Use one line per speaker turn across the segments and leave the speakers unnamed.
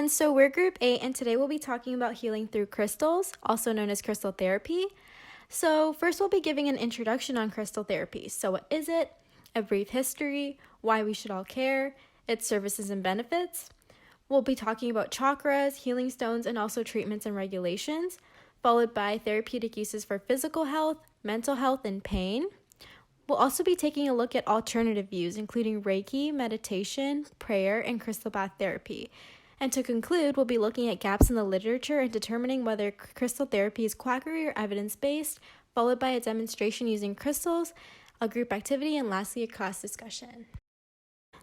everyone, so we're group 8 and today we'll be talking about healing through crystals, also known as crystal therapy. So first we'll be giving an introduction on crystal therapy. So what is it? A brief history, why we should all care, its services and benefits. We'll be talking about chakras, healing stones, and also treatments and regulations, followed by therapeutic uses for physical health, mental health, and pain. We'll also be taking a look at alternative views, including Reiki, meditation, prayer, and crystal bath therapy. And to conclude, we'll be looking at gaps in the literature and determining whether crystal therapy is quackery or evidence-based, followed by a demonstration using crystals, a group activity, and lastly, a class discussion.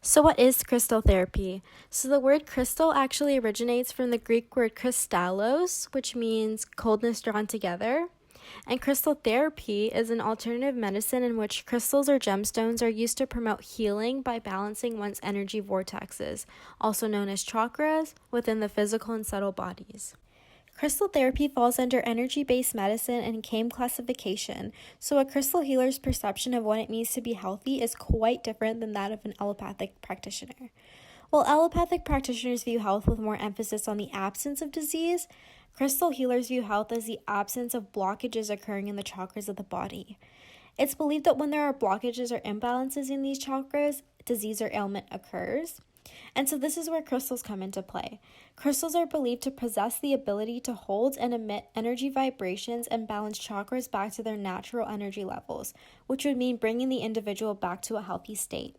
So what is crystal therapy? So the word crystal actually originates from the Greek word kristallos, which means coldness drawn together. And crystal therapy is an alternative medicine in which crystals or gemstones are used to promote healing by balancing one's energy vortexes, also known as chakras, within the physical and subtle bodies. Crystal therapy falls under energy-based medicine and CAIM classification, so a crystal healer's perception of what it means to be healthy is quite different than that of an allopathic practitioner. While allopathic practitioners view health with more emphasis on the absence of disease, crystal healers view health as the absence of blockages occurring in the chakras of the body. It's believed that when there are blockages or imbalances in these chakras, disease or ailment occurs. And so this is where crystals come into play. Crystals are believed to possess the ability to hold and emit energy vibrations and balance chakras back to their natural energy levels, which would mean bringing the individual back to a healthy state.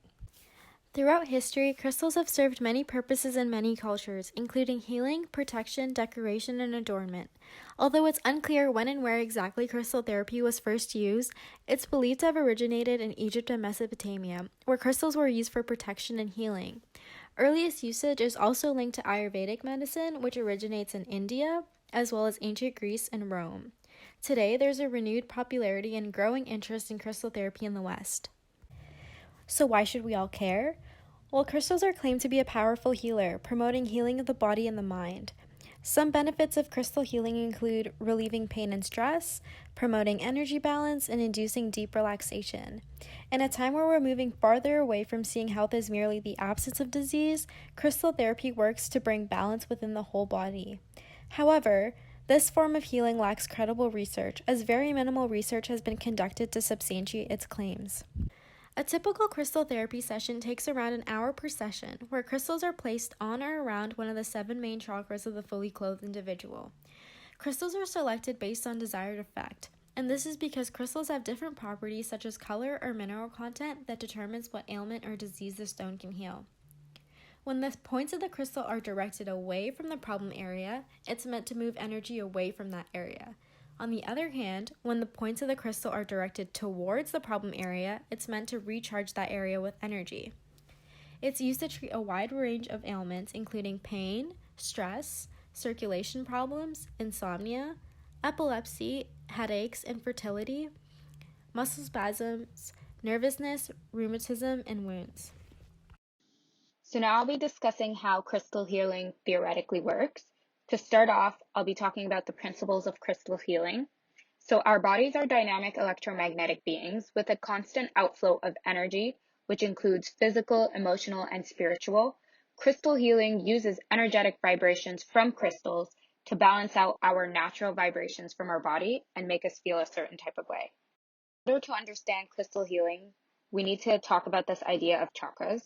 Throughout history, crystals have served many purposes in many cultures, including healing, protection, decoration, and adornment. Although it's unclear when and where exactly crystal therapy was first used, it's believed to have originated in Egypt and Mesopotamia, where crystals were used for protection and healing. Earliest usage is also linked to Ayurvedic medicine, which originates in India, as well as ancient Greece and Rome. Today, there's a renewed popularity and growing interest in crystal therapy in the West. So why should we all care? Well, crystals are claimed to be a powerful healer, promoting healing of the body and the mind. Some benefits of crystal healing include relieving pain and stress, promoting energy balance, and inducing deep relaxation. In a time where we're moving farther away from seeing health as merely the absence of disease, crystal therapy works to bring balance within the whole body. However, this form of healing lacks credible research, as very minimal research has been conducted to substantiate its claims. A typical crystal therapy session takes around an hour per session, where crystals are placed on or around one of the 7 main chakras of the fully clothed individual. Crystals are selected based on desired effect, and this is because crystals have different properties such as color or mineral content that determines what ailment or disease the stone can heal. When the points of the crystal are directed away from the problem area, it's meant to move energy away from that area. On the other hand, when the points of the crystal are directed towards the problem area, it's meant to recharge that area with energy. It's used to treat a wide range of ailments, including pain, stress, circulation problems, insomnia, epilepsy, headaches, infertility, muscle spasms, nervousness, rheumatism, and wounds.
So now I'll be discussing how crystal healing theoretically works. To start off, I'll be talking about the principles of crystal healing. So our bodies are dynamic electromagnetic beings with a constant outflow of energy, which includes physical, emotional, and spiritual. Crystal healing uses energetic vibrations from crystals to balance out our natural vibrations from our body and make us feel a certain type of way. In order to understand crystal healing, we need to talk about this idea of chakras.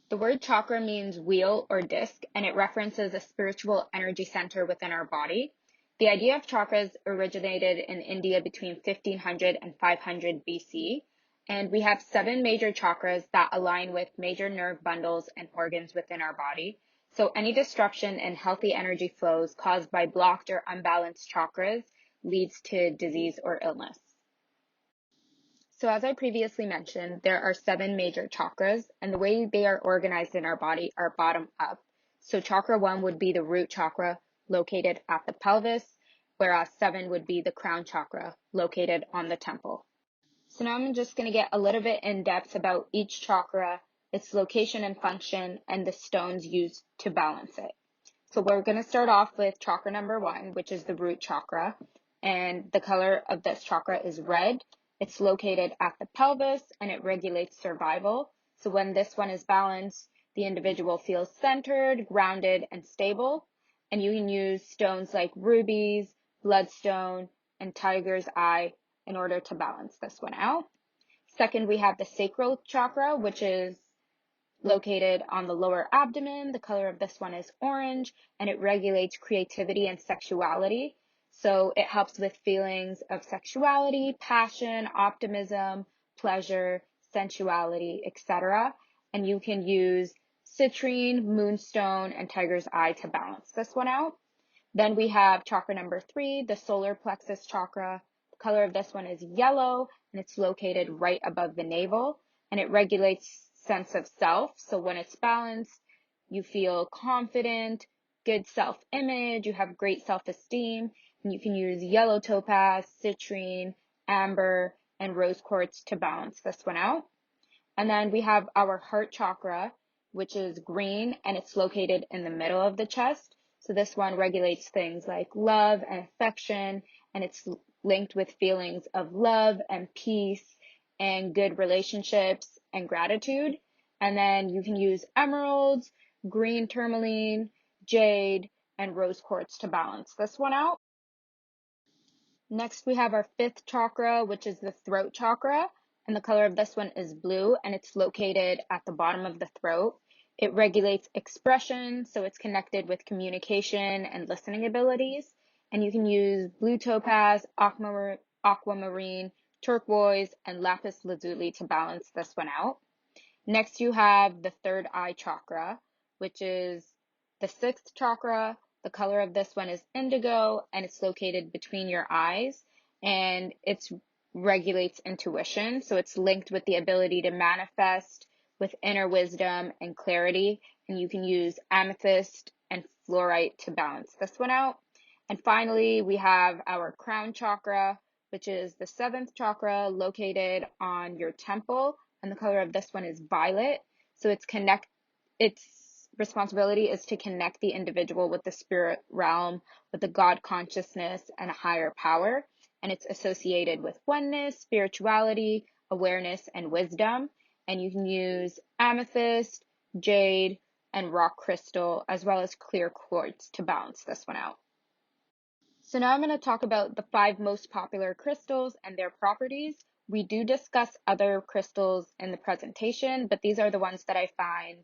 The word chakra means wheel or disc, and it references a spiritual energy center within our body. The idea of chakras originated in India between 1500 and 500 BC, and we have 7 major chakras that align with major nerve bundles and organs within our body. So any disruption in healthy energy flows caused by blocked or unbalanced chakras leads to disease or illness. So as I previously mentioned, there are 7 major chakras, and the way they are organized in our body are bottom up. So chakra 1 would be the root chakra located at the pelvis, whereas 7 would be the crown chakra located on the temple. So now I'm just going to get a little bit in depth about each chakra, its location and function, and the stones used to balance it. So we're going to start off with chakra number 1, which is the root chakra, and the color of this chakra is red. It's located at the pelvis and it regulates survival. So when this one is balanced, the individual feels centered, grounded, and stable. and you can use stones like rubies, bloodstone, and tiger's eye in order to balance this one out. Second, we have the sacral chakra, which is located on the lower abdomen. The color of this one is orange, and it regulates creativity and sexuality. So it helps with feelings of sexuality, passion, optimism, pleasure, sensuality, etc. And you can use citrine, moonstone, and tiger's eye to balance this one out. Then we have chakra number 3, the solar plexus chakra. The color of this one is yellow, and it's located right above the navel, and it regulates sense of self. So when it's balanced, you feel confident, good self-image, you have great self-esteem, and you can use yellow topaz, citrine, amber, and rose quartz to balance this one out. And then we have our heart chakra, which is green, and it's located in the middle of the chest. So this one regulates things like love and affection, and it's linked with feelings of love and peace and good relationships and gratitude. And then you can use emeralds, green tourmaline, jade, and rose quartz to balance this one out. Next, we have our 5th chakra, which is the throat chakra, and the color of this one is blue, and it's located at the bottom of the throat. It regulates expression, so it's connected with communication and listening abilities, and you can use blue topaz, aquamarine, turquoise, and lapis lazuli to balance this one out. Next, you have the 3rd eye chakra, which is the 6th chakra. The color of this one is indigo, and it's located between your eyes, and it regulates intuition. So it's linked with the ability to manifest with inner wisdom and clarity, and you can use amethyst and fluorite to balance this one out. And finally, we have our crown chakra, which is the 7th chakra located on your temple, and the color of this one is violet. So its responsibility is to connect the individual with the spirit realm, with the God consciousness and a higher power. And it's associated with oneness, spirituality, awareness, and wisdom. And you can use amethyst, jade, and rock crystal, as well as clear quartz to balance this one out. So now I'm going to talk about the 5 most popular crystals and their properties. We do discuss other crystals in the presentation, but these are the ones that I find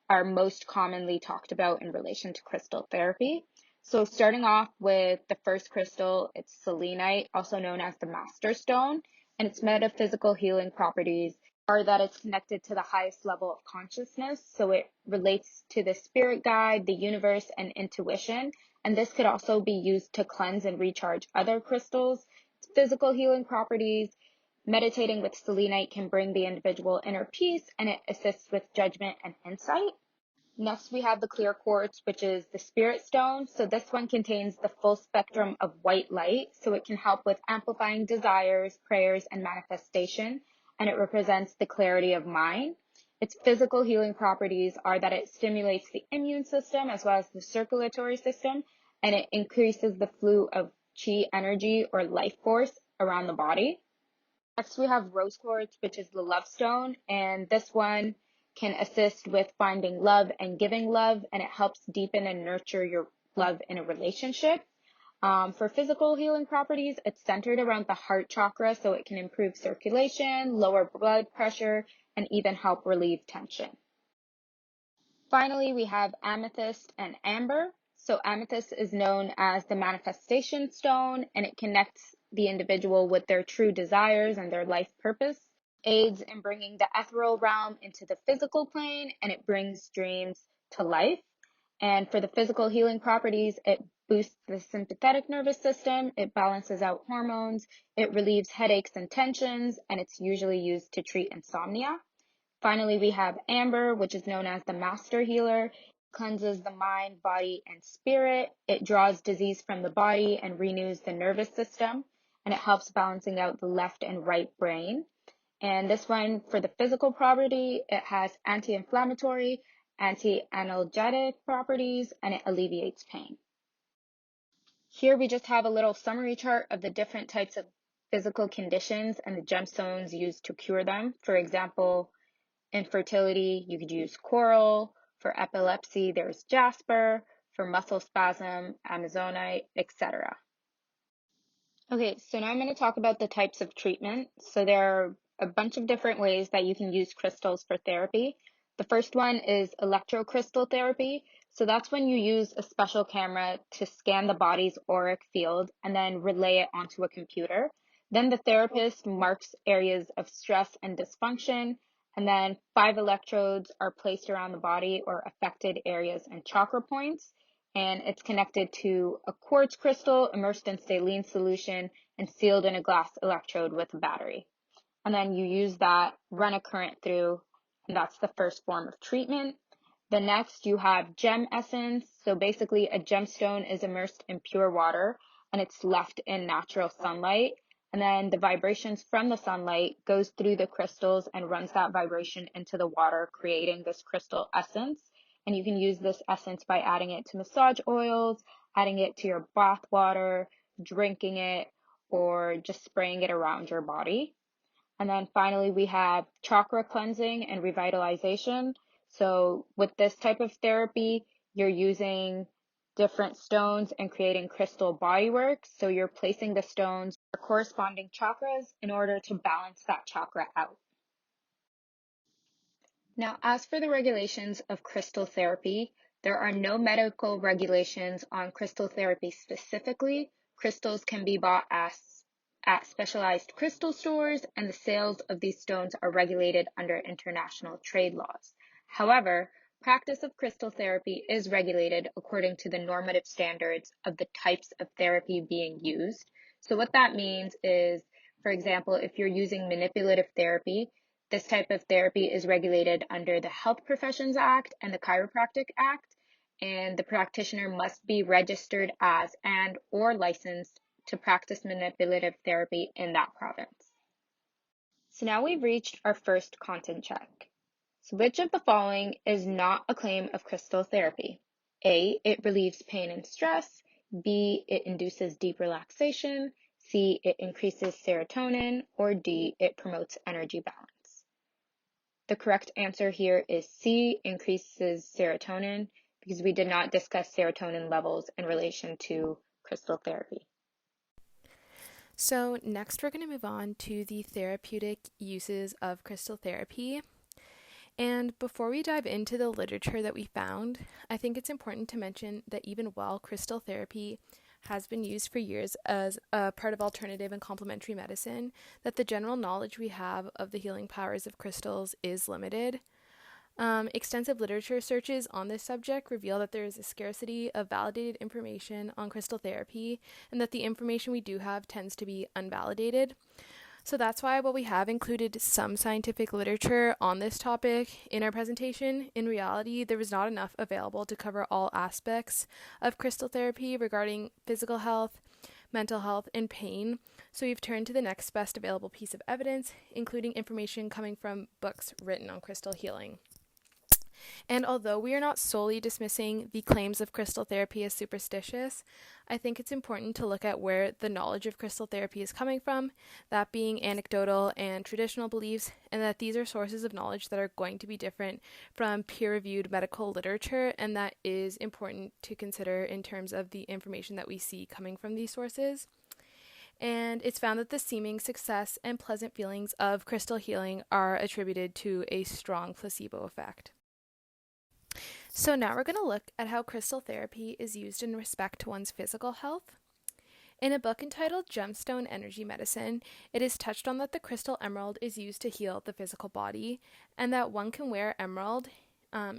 are most commonly talked about in relation to crystal therapy. So starting off with the first crystal, it's selenite, also known as the Master Stone, and its metaphysical healing properties are that it's connected to the highest level of consciousness, so it relates to the spirit guide, the universe, and intuition. And this could also be used to cleanse and recharge other crystals. Its physical healing properties, meditating with selenite can bring the individual inner peace, and it assists with judgment and insight. Next, we have the clear quartz, which is the spirit stone. So this one contains the full spectrum of white light, so it can help with amplifying desires, prayers, and manifestation, and it represents the clarity of mind. Its physical healing properties are that it stimulates the immune system as well as the circulatory system, and it increases the flow of chi energy or life force around the body. Next, we have rose quartz, which is the love stone, and this one can assist with finding love and giving love, and it helps deepen and nurture your love in a relationship. For physical healing properties, it's centered around the heart chakra, so it can improve circulation, lower blood pressure, and even help relieve tension. Finally, we have amethyst and amber. So amethyst is known as the manifestation stone, and it connects the individual with their true desires and their life purpose, aids in bringing the ethereal realm into the physical plane, and it brings dreams to life. And for the physical healing properties, it boosts the sympathetic nervous system, it balances out hormones, it relieves headaches and tensions, and it's usually used to treat insomnia. Finally, we have amber, which is known as the master healer. It cleanses the mind, body, and spirit. It draws disease from the body and renews the nervous system, and it helps balancing out the left and right brain. And this one, for the physical property, it has anti-inflammatory, anti-analgesic properties, and it alleviates pain. Here we just have a little summary chart of the different types of physical conditions and the gemstones used to cure them. For example, infertility, you could use coral. For epilepsy, there's jasper. for muscle spasm, amazonite, etc. Okay, so now I'm going to talk about the types of treatment. So there are a bunch of different ways that you can use crystals for therapy. The first one is electrocrystal therapy. So that's when you use a special camera to scan the body's auric field and then relay it onto a computer. Then the therapist marks areas of stress and dysfunction, and then 5 electrodes are placed around the body or affected areas and chakra points, and it's connected to a quartz crystal immersed in saline solution and sealed in a glass electrode with a battery. And then you use that, run a current through, and that's the first form of treatment. The next, you have gem essence. So basically, a gemstone is immersed in pure water and it's left in natural sunlight. And then the vibrations from the sunlight goes through the crystals and runs that vibration into the water, creating this crystal essence. And you can use this essence by adding it to massage oils, adding it to your bath water, drinking it, or just spraying it around your body. And then finally, we have chakra cleansing and revitalization. So with this type of therapy, you're using different stones and creating crystal bodywork. So you're placing the stones or corresponding chakras in order to balance that chakra out. Now, as for the regulations of crystal therapy, there are no medical regulations on crystal therapy specifically. Crystals can be bought at specialized crystal stores, and the sales of these stones are regulated under international trade laws. However, practice of crystal therapy is regulated according to the normative standards of the types of therapy being used. So what that means is, for example, if you're using manipulative therapy, this type of therapy is regulated under the Health Professions Act and the Chiropractic Act, and the practitioner must be registered as and or licensed to practice manipulative therapy in that province. So now we've reached our first content check. So which of the following is not a claim of crystal therapy? A, it relieves pain and stress. B, it induces deep relaxation. C, it increases serotonin. Or D, it promotes energy balance. The correct answer here is C, increases serotonin, because we did not discuss serotonin levels in relation to crystal therapy.
So next we're going to move on to the therapeutic uses of crystal therapy. And before we dive into the literature that we found, I think it's important to mention that even while crystal therapy has been used for years as a part of alternative and complementary medicine, that the general knowledge we have of the healing powers of crystals is limited. Extensive literature searches on this subject reveal that there is a scarcity of validated information on crystal therapy, and that the information we do have tends to be unvalidated. So that's why while we have included some scientific literature on this topic in our presentation, in reality, there was not enough available to cover all aspects of crystal therapy regarding physical health, mental health, and pain. So we've turned to the next best available piece of evidence, including information coming from books written on crystal healing. And although we are not solely dismissing the claims of crystal therapy as superstitious, I think it's important to look at where the knowledge of crystal therapy is coming from, that being anecdotal and traditional beliefs, and that these are sources of knowledge that are going to be different from peer-reviewed medical literature, and that is important to consider in terms of the information that we see coming from these sources. And it's found that the seeming success and pleasant feelings of crystal healing are attributed to a strong placebo effect. So now we're going to look at how crystal therapy is used in respect to one's physical health. In a book entitled Gemstone Energy Medicine, it is touched on that the crystal emerald is used to heal the physical body, and that one can wear emerald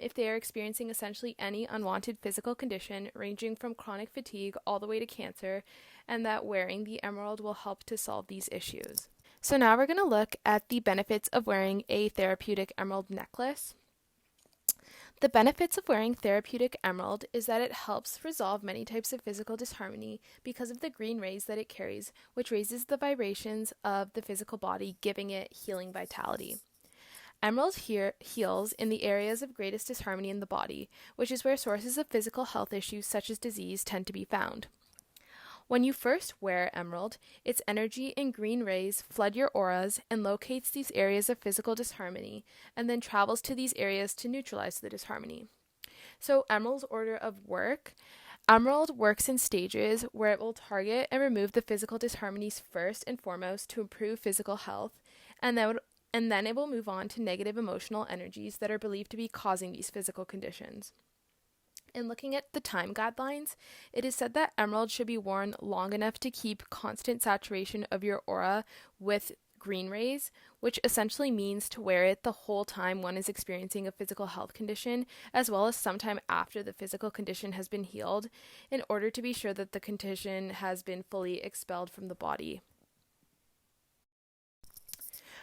if they are experiencing essentially any unwanted physical condition ranging from chronic fatigue all the way to cancer, and that wearing the emerald will help to solve these issues. So now we're going to look at the benefits of wearing a therapeutic emerald necklace. The benefits of wearing therapeutic emerald is that it helps resolve many types of physical disharmony because of the green rays that it carries, which raises the vibrations of the physical body, giving it healing vitality. Emerald heals in the areas of greatest disharmony in the body, which is where sources of physical health issues such as disease tend to be found. When you first wear emerald, its energy and green rays flood your auras and locates these areas of physical disharmony, and then travels to these areas to neutralize the disharmony.
So, Emerald's order of work. Emerald works in stages where it will target and remove the physical disharmonies first and foremost to improve physical health, and then it will move on to negative emotional energies that are believed to be causing these physical conditions. In looking at the time guidelines, it is said that emerald should be worn long enough to keep constant saturation of your aura with green rays, which essentially means to wear it the whole time one is experiencing a physical health condition, as well as sometime after the physical condition has been healed, in order to be sure that the condition has been fully expelled from the body.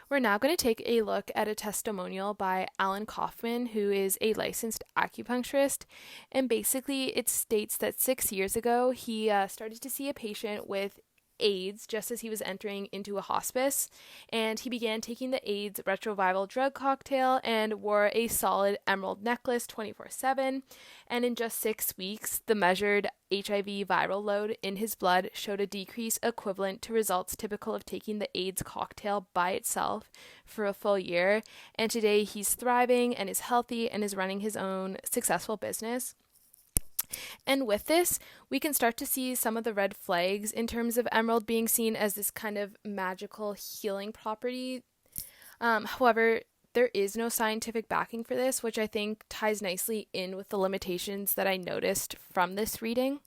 We're now going to take a look at a testimonial by Alan Kaufman, who is a licensed acupuncturist. And basically, it states that 6 years ago, he started to see a patient with AIDS just as he was entering into a hospice, and he began taking the AIDS retroviral drug cocktail and wore a solid emerald necklace 24/7. And in just 6 weeks, the measured HIV viral load in his blood showed a decrease equivalent to results typical of taking the AIDS cocktail by itself for a full year. And today he's thriving and is healthy and is running his own successful business. And with this, we can start to see some of the red flags in terms of emerald being seen as this kind of magical healing property. However, there is no scientific backing for this, which I think ties nicely in with the limitations that I noticed from this reading.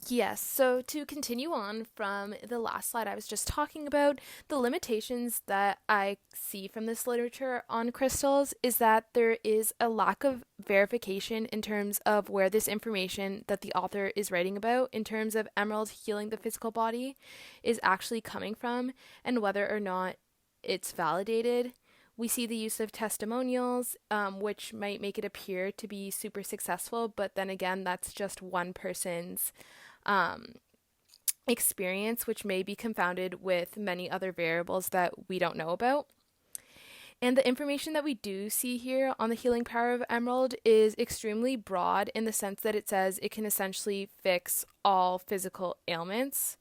Yes, so to continue on from the last slide I was just talking about, the limitations that I see from this literature on crystals is that there is a lack of verification in terms of where this information that the author is writing about, in terms of emerald healing the physical body, is actually coming from, and whether or not it's validated. We see the use of testimonials, which might make it appear to be super successful, but then again, that's just one person's experience, which may be confounded with many other variables that we don't know about. And the information that we do see here on the healing power of emerald is extremely broad in the sense that it says it can essentially fix all physical ailments.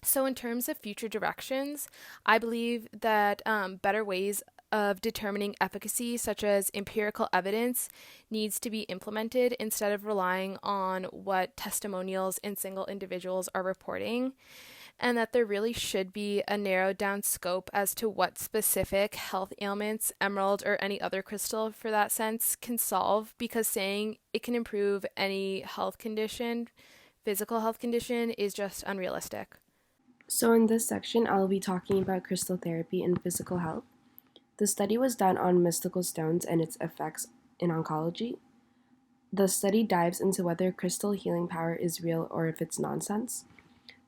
So, in terms of future directions, I believe that better ways of determining efficacy, such as empirical evidence, needs to be implemented instead of relying on what testimonials and single individuals are reporting, and that there really should be a narrowed down scope as to what specific health ailments emerald or any other crystal for that sense can solve, because saying it can improve any health condition, physical health condition, is just unrealistic.
So in this section, I'll be talking about crystal therapy and physical health. The study was done on mystical stones and its effects in oncology. The study dives into whether crystal healing power is real or if it's nonsense.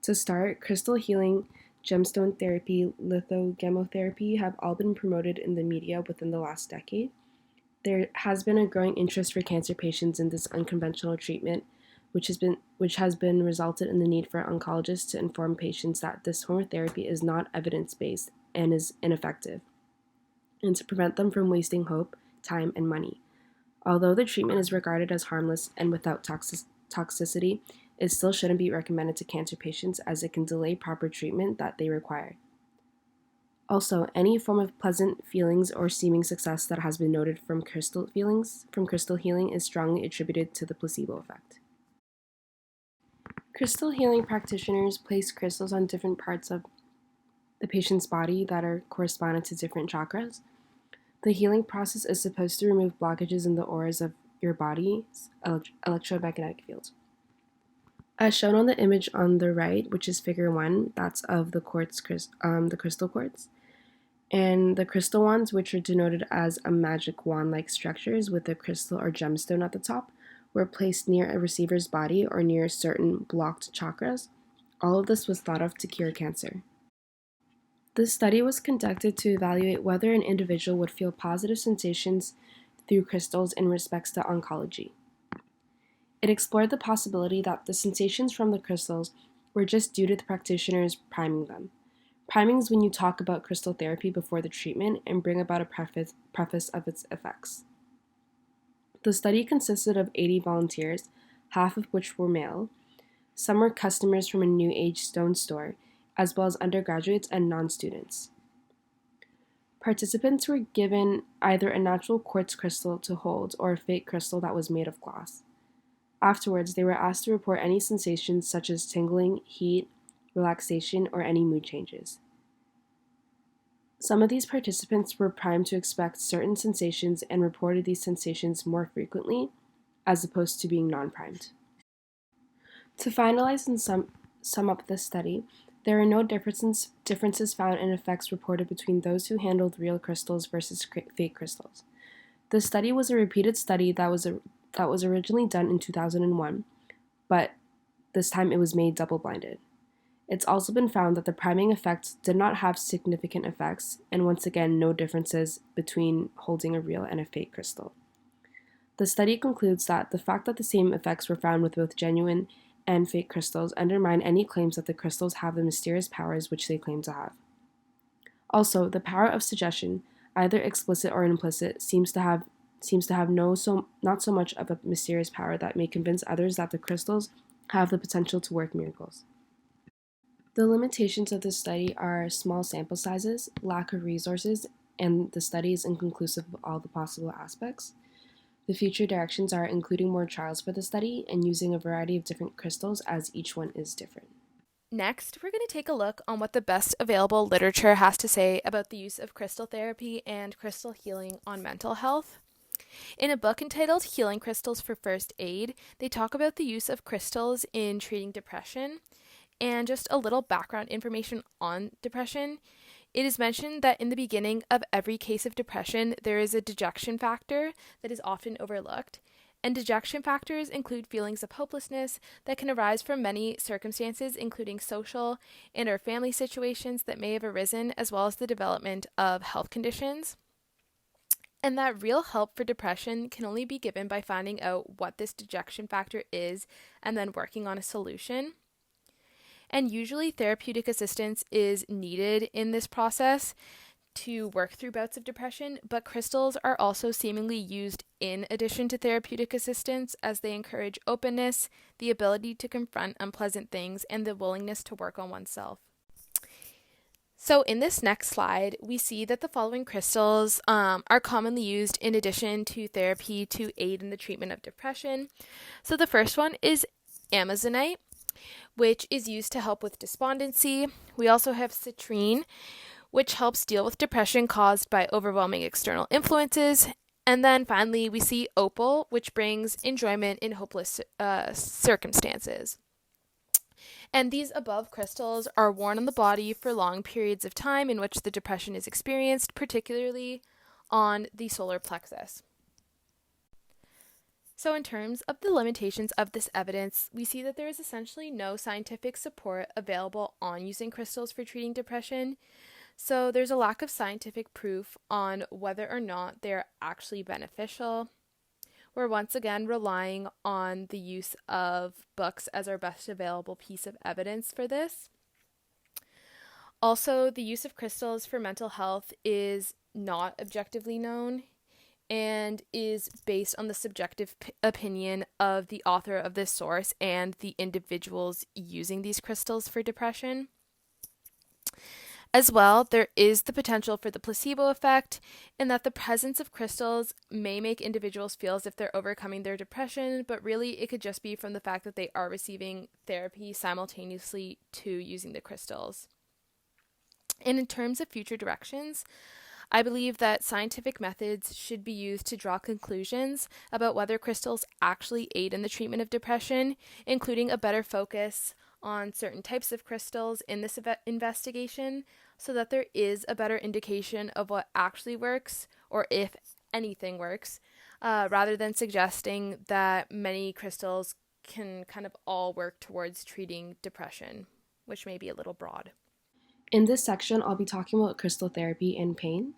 To start, crystal healing, gemstone therapy, lithogemmotherapy have all been promoted in the media within the last decade. There has been a growing interest for cancer patients in this unconventional treatment, which has been resulted in the need for oncologists to inform patients that this form of therapy is not evidence-based and is ineffective, and to prevent them from wasting hope, time, and money. Although the treatment is regarded as harmless and without toxicity, it still shouldn't be recommended to cancer patients as it can delay proper treatment that they require. Also, any form of pleasant feelings or seeming success that has been noted from crystal healing is strongly attributed to the placebo effect. Crystal healing practitioners place crystals on different parts of the patient's body that are corresponding to different chakras. The healing process is supposed to remove blockages in the auras of your body's electromagnetic fields. As shown on the image on the right, which is figure 1, that's of the crystal quartz, and the crystal wands, which are denoted as a magic wand-like structures with a crystal or gemstone at the top, were placed near a receiver's body or near certain blocked chakras. All of this was thought of to cure cancer. This study was conducted to evaluate whether an individual would feel positive sensations through crystals in respects to oncology. It explored the possibility that the sensations from the crystals were just due to the practitioners priming them. Priming is when you talk about crystal therapy before the treatment and bring about a preface of its effects. The study consisted of 80 volunteers, half of which were male. Some were customers from a New Age stone store, as well as undergraduates and non-students. Participants were given either a natural quartz crystal to hold or a fake crystal that was made of glass. Afterwards, they were asked to report any sensations such as tingling, heat, relaxation, or any mood changes. Some of these participants were primed to expect certain sensations and reported these sensations more frequently, as opposed to being non-primed. To finalize and sum up this study, there are no differences found in effects reported between those who handled real crystals versus fake crystals. The study was a repeated study that was originally done in 2001, but this time it was made double-blinded. It's also been found that the priming effects did not have significant effects, and once again, no differences between holding a real and a fake crystal. The study concludes that the fact that the same effects were found with both genuine and fake crystals undermine any claims that the crystals have the mysterious powers which they claim to have. Also, the power of suggestion, either explicit or implicit, seems to have not so much of a mysterious power that may convince others that the crystals have the potential to work miracles. The limitations of this study are small sample sizes, lack of resources, and the study is inconclusive of all the possible aspects. The future directions are including more trials for the study and using a variety of different crystals as each one is different.
Next, we're going to take a look on what the best available literature has to say about the use of crystal therapy and crystal healing on mental health. In a book entitled Healing Crystals for First Aid, they talk about the use of crystals in treating depression. And just a little background information on depression. It is mentioned that in the beginning of every case of depression, there is a dejection factor that is often overlooked. And dejection factors include feelings of hopelessness that can arise from many circumstances, including social and or family situations that may have arisen, as well as the development of health conditions. And that real help for depression can only be given by finding out what this dejection factor is and then working on a solution. And usually therapeutic assistance is needed in this process to work through bouts of depression, but crystals are also seemingly used in addition to therapeutic assistance as they encourage openness, the ability to confront unpleasant things, and the willingness to work on oneself. So in this next slide, we see that the following crystals are commonly used in addition to therapy to aid in the treatment of depression. So the first one is amazonite, which is used to help with despondency. We also have citrine, which helps deal with depression caused by overwhelming external influences. And then finally, we see opal, which brings enjoyment in hopeless circumstances. And these above crystals are worn on the body for long periods of time in which the depression is experienced, particularly on the solar plexus. So in terms of the limitations of this evidence, we see that there is essentially no scientific support available on using crystals for treating depression. So there's a lack of scientific proof on whether or not they're actually beneficial. We're once again relying on the use of books as our best available piece of evidence for this. Also, the use of crystals for mental health is not objectively known and is based on the subjective opinion of the author of this source and the individuals using these crystals for depression. As well, there is the potential for the placebo effect in that the presence of crystals may make individuals feel as if they're overcoming their depression, but really it could just be from the fact that they are receiving therapy simultaneously to using the crystals. And in terms of future directions, I believe that scientific methods should be used to draw conclusions about whether crystals actually aid in the treatment of depression, including a better focus on certain types of crystals in this investigation so that there is a better indication of what actually works or if anything works, rather than suggesting that many crystals can kind of all work towards treating depression, which may be a little broad.
In this section, I'll be talking about crystal therapy and pain.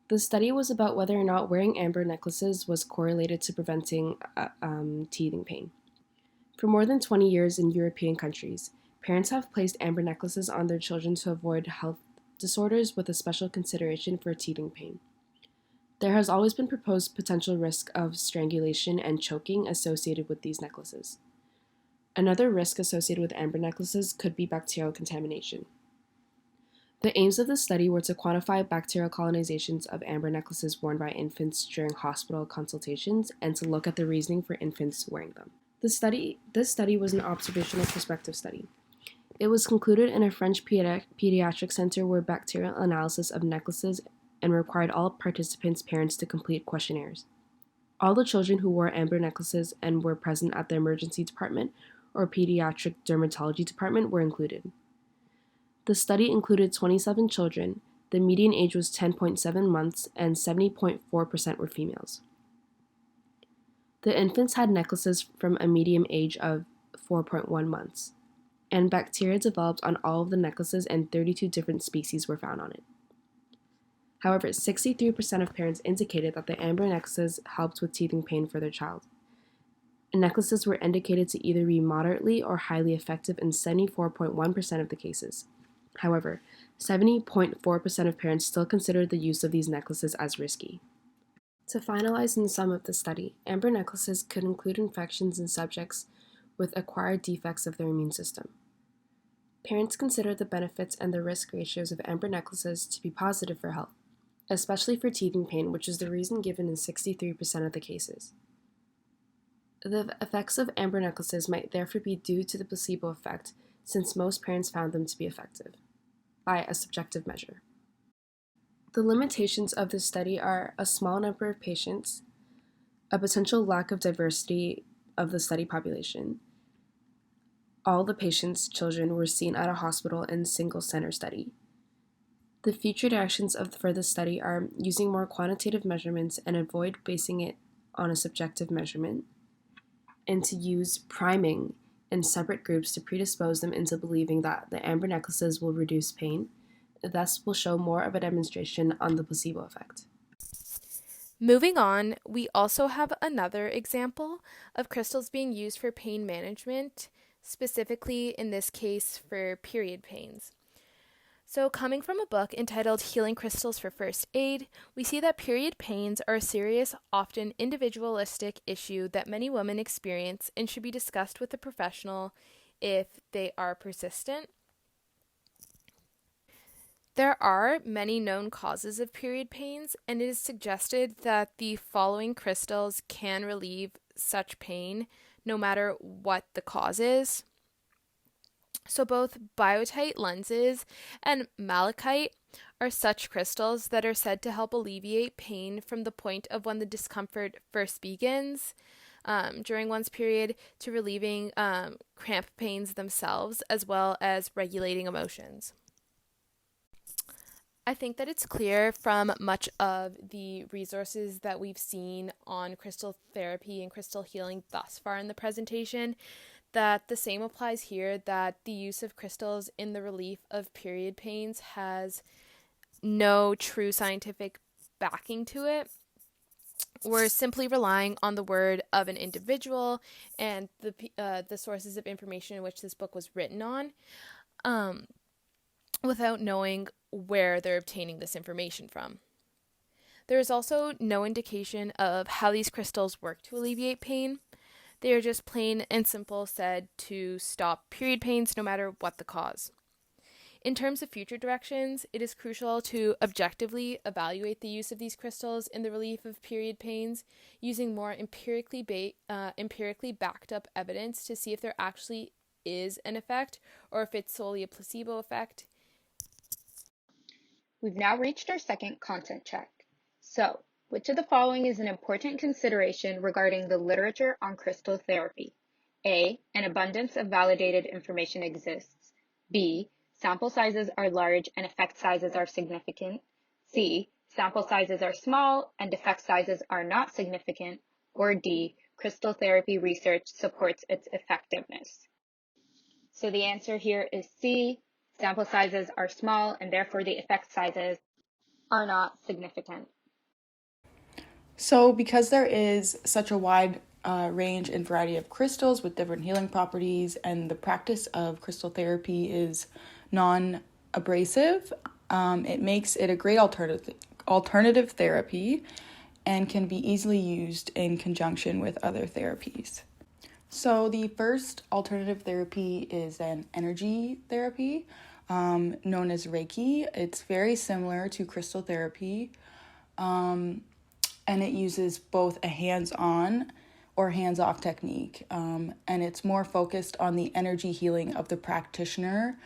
The study was about whether or not wearing amber necklaces was correlated to preventing teething pain. For more than 20 years in European countries, parents have placed amber necklaces on their children to avoid health disorders with a special consideration for teething pain. There has always been proposed potential risk of strangulation and choking associated with these necklaces. Another risk associated with amber necklaces could be bacterial contamination. The aims of the study were to quantify bacterial colonizations of amber necklaces worn by infants during hospital consultations and to look at the reasoning for infants wearing them. This study was an observational prospective study. It was concluded in a French pediatric center where bacterial analysis of necklaces and required all participants' parents to complete questionnaires. All the children who wore amber necklaces and were present at the emergency department or pediatric dermatology department were included. The study included 27 children. The median age was 10.7 months and 70.4% were females. The infants had necklaces from a median age of 4.1 months, and bacteria developed on all of the necklaces and 32 different species were found on it. However, 63% of parents indicated that the amber necklaces helped with teething pain for their child. Necklaces were indicated to either be moderately or highly effective in 74.1% of the cases. However, 70.4% of parents still considered the use of these necklaces as risky. To finalize and sum up the study, amber necklaces could include infections in subjects with acquired defects of their immune system. Parents considered the benefits and the risk ratios of amber necklaces to be positive for health, especially for teething pain, which is the reason given in 63% of the cases. The effects of amber necklaces might therefore be due to the placebo effect, since most parents found them to be effective, by a subjective measure. The limitations of this study are a small number of patients, a potential lack of diversity of the study population. All the patients' children were seen at a hospital in single-center study. The future directions for the study are using more quantitative measurements and avoid basing it on a subjective measurement, and to use priming in separate groups to predispose them into believing that the amber necklaces will reduce pain, thus will show more of a demonstration on the placebo effect.
Moving on, we also have another example of crystals being used for pain management, specifically in this case for period pains. So, coming from a book entitled Healing Crystals for First Aid, we see that period pains are a serious, often individualistic issue that many women experience and should be discussed with a professional if they are persistent. There are many known causes of period pains, and it is suggested that the following crystals can relieve such pain no matter what the cause is. So both biotite lenses and malachite are such crystals that are said to help alleviate pain from the point of when the discomfort first begins during one's period to relieving cramp pains themselves, as well as regulating emotions. I think that it's clear from much of the resources that we've seen on crystal therapy and crystal healing thus far in the presentation that the same applies here, that the use of crystals in the relief of period pains has no true scientific backing to it. We're simply relying on the word of an individual and the sources of information in which this book was written on, without knowing where they're obtaining this information from. There is also no indication of how these crystals work to alleviate pain. They are just plain and simple said to stop period pains no matter what the cause. In terms of future directions, it is crucial to objectively evaluate the use of these crystals in the relief of period pains using more empirically backed up evidence to see if there actually is an effect or if it's solely a placebo effect.
We've now reached our second content check. So, which of the following is an important consideration regarding the literature on crystal therapy? A. An abundance of validated information exists. B. Sample sizes are large and effect sizes are significant. C. Sample sizes are small and effect sizes are not significant. Or D. Crystal therapy research supports its effectiveness. So the answer here is C. Sample sizes are small and therefore the effect sizes are not significant.
So because there is such a wide range and variety of crystals with different healing properties, and the practice of crystal therapy is non-abrasive, it makes it a great alternative therapy and can be easily used in conjunction with other therapies. So the first alternative therapy is an energy therapy. known as Reiki. It's very similar to crystal therapy, and it uses both a hands-on or hands-off technique, and it's more focused on the energy healing of the practitioner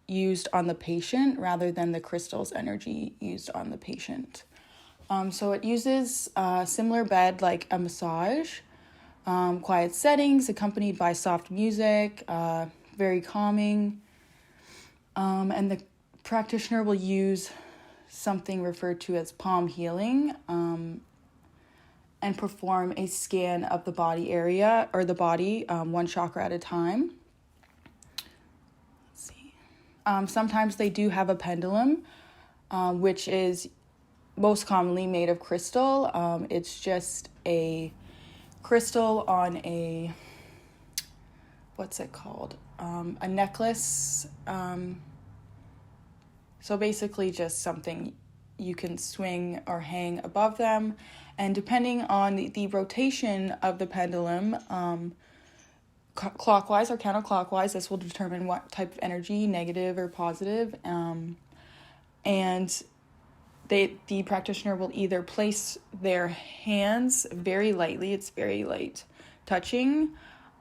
used on the patient rather than the crystal's energy used on the patient. So it uses a similar bed like a massage, quiet settings accompanied by soft music, very calming, and the practitioner will use something referred to as palm healing, and perform a scan of the body area or the body, one chakra at a time. Let's see. Sometimes they do have a pendulum, which is most commonly made of crystal. It's just a crystal on a, what's it called? A necklace. So basically just something you can swing or hang above them. And depending on the rotation of the pendulum, clockwise or counterclockwise, this will determine what type of energy, negative or positive. And the practitioner will either place their hands very lightly, it's very light touching,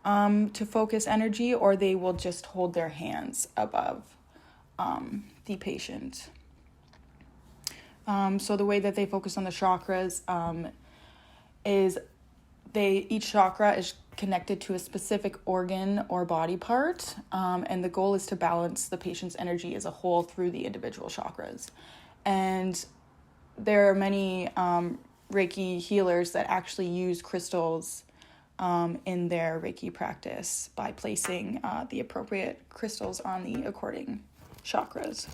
to focus energy, or they will just hold their hands above the patient. So the way that they focus on the chakras is each chakra is connected to a specific organ or body part, and the goal is to balance the patient's energy as a whole through the individual chakras. And there are many Reiki healers that actually use crystals in their Reiki practice by placing the appropriate crystals on the according chakras.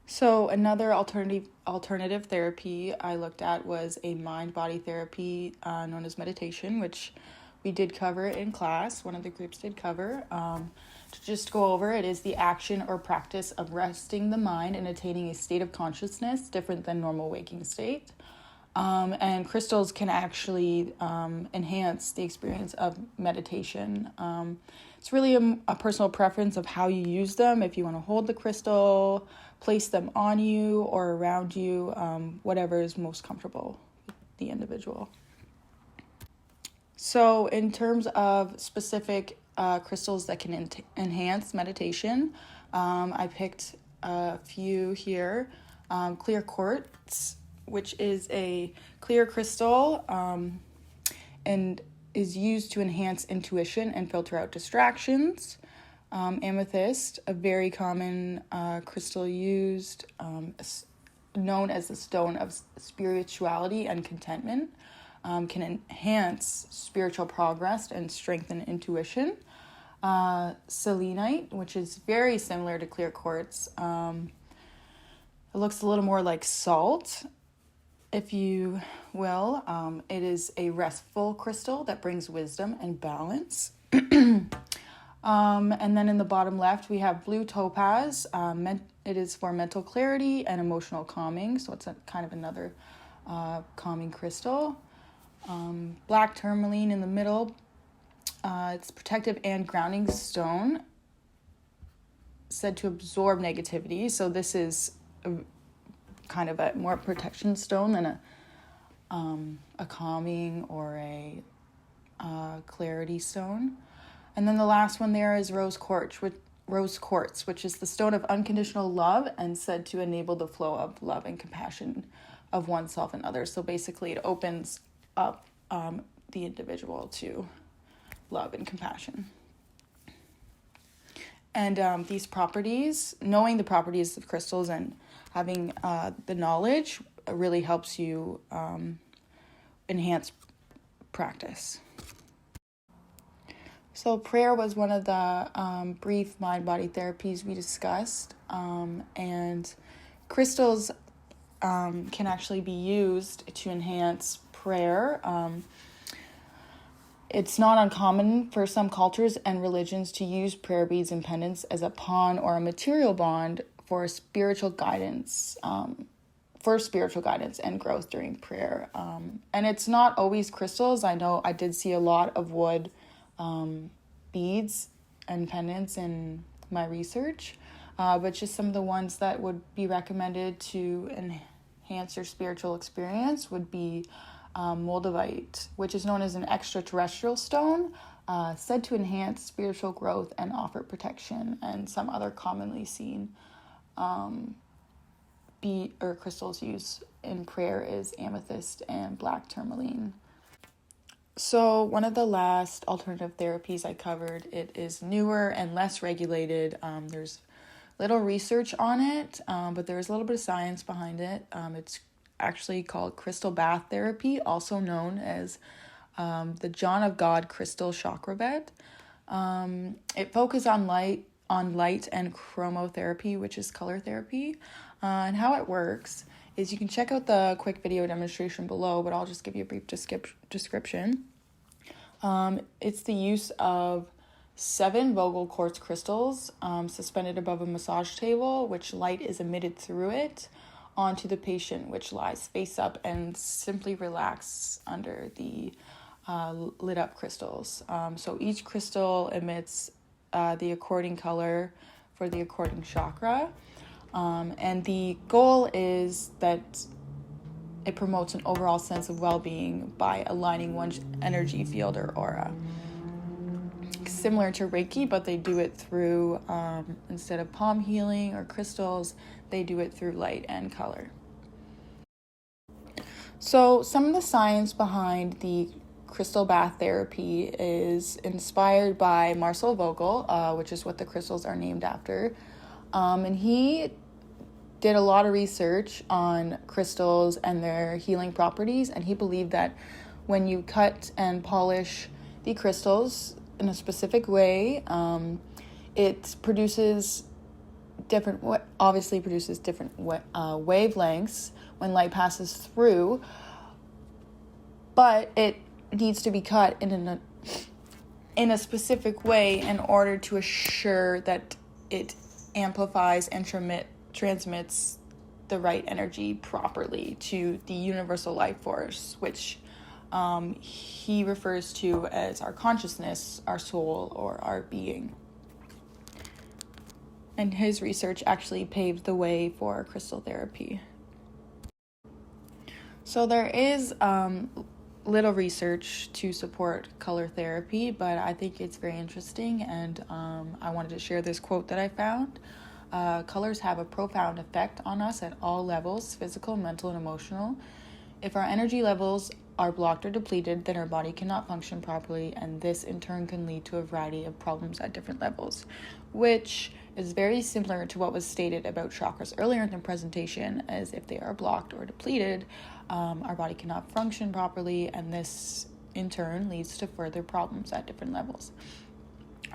So another alternative therapy I looked at was a mind-body therapy known as meditation, which we did cover in class. One of the groups did cover. To just go over, it is the action or practice of resting the mind and attaining a state of consciousness different than normal waking state. And crystals can actually enhance the experience of meditation. It's really a personal preference of how you use them. If you want to hold the crystal, place them on you or around you, whatever is most comfortable with the individual. So in terms of specific crystals that can enhance meditation, I picked a few here. Clear quartz, which is a clear crystal and is used to enhance intuition and filter out distractions. Amethyst, a very common crystal used, known as the stone of spirituality and contentment, can enhance spiritual progress and strengthen intuition. Selenite, which is very similar to clear quartz. It looks a little more like salt, if you will. It is a restful crystal that brings wisdom and balance. And then in the bottom left, we have blue topaz. It is for mental clarity and emotional calming, so it's kind of another calming crystal. Black tourmaline in the middle. It's protective and grounding stone, said to absorb negativity. So this is kind of a more protection stone than a calming or a clarity stone. And then the last one there is rose quartz, which is the stone of unconditional love and said to enable the flow of love and compassion of oneself and others. So basically it opens up the individual to love and compassion. And these properties, knowing the properties of crystals and having the knowledge really helps you enhance practice. So prayer was one of the brief mind-body therapies we discussed, and crystals can actually be used to enhance prayer. It's not uncommon for some cultures and religions to use prayer beads and pendants as a pawn or a material bond for spiritual guidance, and growth during prayer. And it's not always crystals. I know I did see a lot of wood beads and pendants in my research, but just some of the ones that would be recommended to enhance your spiritual experience would be moldavite, which is known as an extraterrestrial stone, said to enhance spiritual growth and offer protection, and some other commonly seen bead or crystals used in prayer is amethyst and black tourmaline. So one of the last alternative therapies I covered, it is newer and less regulated. There's little research on it, but there's a little bit of science behind it. It's actually called crystal bath therapy, also known as the John of God crystal chakra bed. It focuses on light and chromotherapy, which is color therapy. And how it works is you can check out the quick video demonstration below, but I'll just give you a brief description. It's the use of 7 Vogel quartz crystals suspended above a massage table, which light is emitted through it onto the patient, which lies face up and simply relax under the lit up crystals. So each crystal emits the according color for the according chakra. And the goal is that it promotes an overall sense of well-being by aligning one's energy field or aura. Similar to Reiki, but they do it through, instead of palm healing or crystals, they do it through light and color. So some of the science behind the crystal bath therapy is inspired by Marcel Vogel, which is what the crystals are named after. And he did a lot of research on crystals and their healing properties, and he believed that when you cut and polish the crystals in a specific way, it produces different wavelengths when light passes through, but it needs to be cut in a specific way in order to assure that it amplifies and transmits the right energy properly to the universal life force, which he refers to as our consciousness, our soul, or our being. And his research actually paved the way for crystal therapy. So there is little research to support color therapy, but I think it's very interesting, and I wanted to share this quote that I found. Colors have a profound effect on us at all levels, physical, mental, and emotional. If our energy levels are blocked or depleted, then our body cannot function properly, and this in turn can lead to a variety of problems at different levels, which is very similar to what was stated about chakras earlier in the presentation, as if they are blocked or depleted, our body cannot function properly, and this in turn leads to further problems at different levels.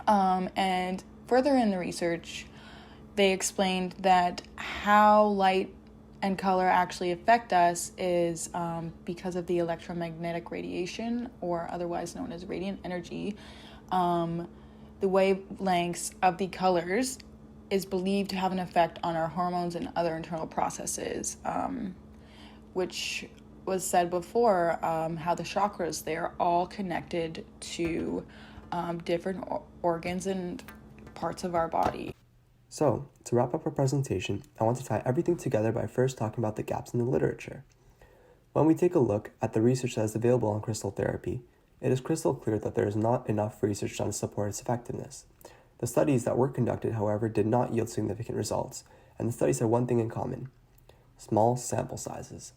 And further in the research, they explained that how light and color actually affect us is because of the electromagnetic radiation, or otherwise known as radiant energy. The wavelengths of the colors is believed to have an effect on our hormones and other internal processes, which was said before, how the chakras, they are all connected to different organs and parts of our body.
So, to wrap up our presentation, I want to tie everything together by first talking about the gaps in the literature. When we take a look at the research that is available on crystal therapy, it is crystal clear that there is not enough research done to support its effectiveness. The studies that were conducted, however, did not yield significant results, and the studies had one thing in common: small sample sizes.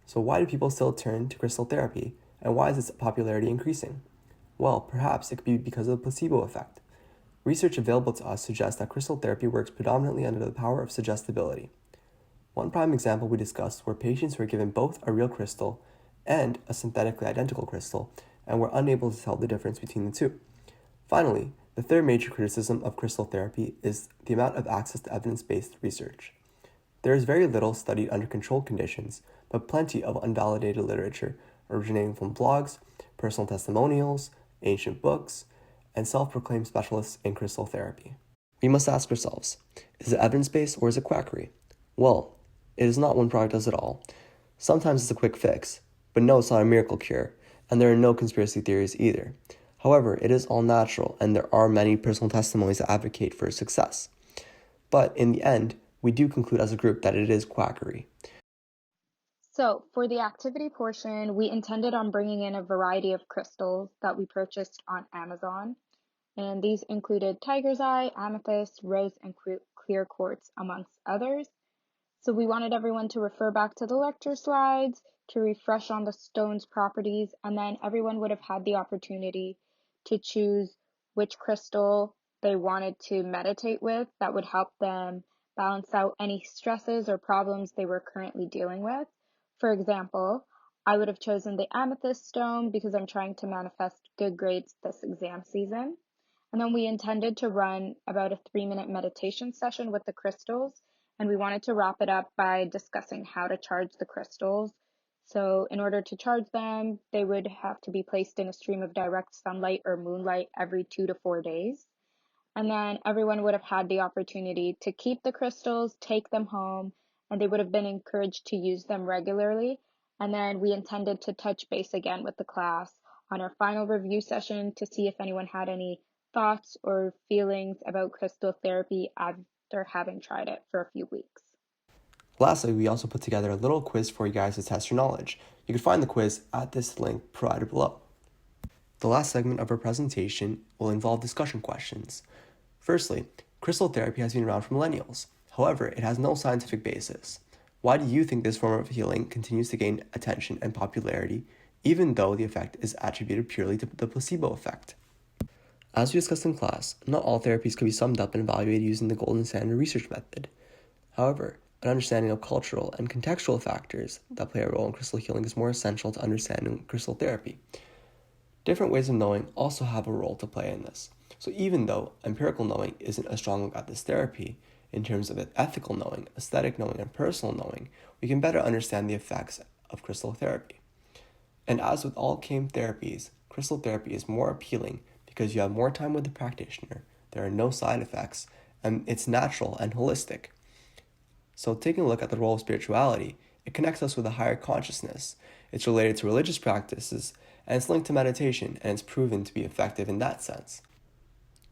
So why do people still turn to crystal therapy, and why is its popularity increasing? Well, perhaps it could be because of the placebo effect. Research available to us suggests that crystal therapy works predominantly under the power of suggestibility. One prime example we discussed were patients who were given both a real crystal and a synthetically identical crystal and were unable to tell the difference between the two. Finally, the third major criticism of crystal therapy is the amount of access to evidence-based research. There is very little studied under controlled conditions, but plenty of unvalidated literature originating from blogs, personal testimonials, ancient books, and self-proclaimed specialists in crystal therapy. We must ask ourselves, is it evidence-based or is it quackery? Well, it is not one product does it all. Sometimes it's a quick fix, but no, it's not a miracle cure, and there are no conspiracy theories either. However, it is all natural, and there are many personal testimonies that advocate for success. But in the end, we do conclude as a group that it is quackery.
So for the activity portion, we intended on bringing in a variety of crystals that we purchased on Amazon. And these included tiger's eye, amethyst, rose, and clear quartz, amongst others. So we wanted everyone to refer back to the lecture slides, to refresh on the stone's properties, and then everyone would have had the opportunity to choose which crystal they wanted to meditate with that would help them balance out any stresses or problems they were currently dealing with. For example, I would have chosen the amethyst stone because I'm trying to manifest good grades this exam season. And then we intended to run about a 3-minute meditation session with the crystals, and we wanted to wrap it up by discussing how to charge the crystals. So in order to charge them, they would have to be placed in a stream of direct sunlight or moonlight every 2 to 4 days. And then everyone would have had the opportunity to keep the crystals, take them home, and they would have been encouraged to use them regularly. And then we intended to touch base again with the class on our final review session to see if anyone had any thoughts or feelings about crystal therapy after having tried it for a few weeks.
Lastly, we also put together a little quiz for you guys to test your knowledge. You can find the quiz at this link provided below. The last segment of our presentation will involve discussion questions. Firstly, crystal therapy has been around for millennials. However, it has no scientific basis. Why do you think this form of healing continues to gain attention and popularity, even though the effect is attributed purely to the placebo effect? As we discussed in class, not all therapies can be summed up and evaluated using the golden standard research method. However, an understanding of cultural and contextual factors that play a role in crystal healing is more essential to understanding crystal therapy. Different ways of knowing also have a role to play in this. So even though empirical knowing isn't a strong look at this therapy, in terms of ethical knowing, aesthetic knowing, and personal knowing, we can better understand the effects of crystal therapy. And as with all CAIM therapies, crystal therapy is more appealing because you have more time with the practitioner, there are no side effects, and it's natural and holistic. So taking a look at the role of spirituality, it connects us with a higher consciousness. It's related to religious practices, and it's linked to meditation, and it's proven to be effective in that sense.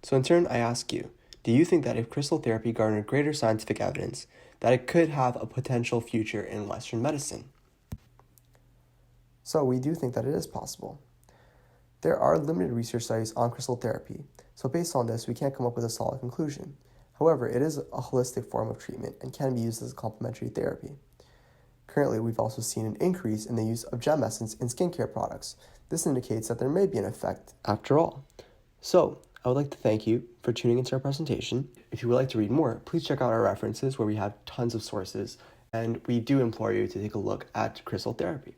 So in turn, I ask you, do you think that if crystal therapy garnered greater scientific evidence, that it could have a potential future in Western medicine? So we do think that it is possible. There are limited research studies on crystal therapy, so based on this, we can't come up with a solid conclusion. However, it is a holistic form of treatment and can be used as a complementary therapy. Currently, we've also seen an increase in the use of gem essence in skincare products. This indicates that there may be an effect after all. So, I would like to thank you for tuning into our presentation. If you would like to read more, please check out our references where we have tons of sources, and we do implore you to take a look at crystal therapy.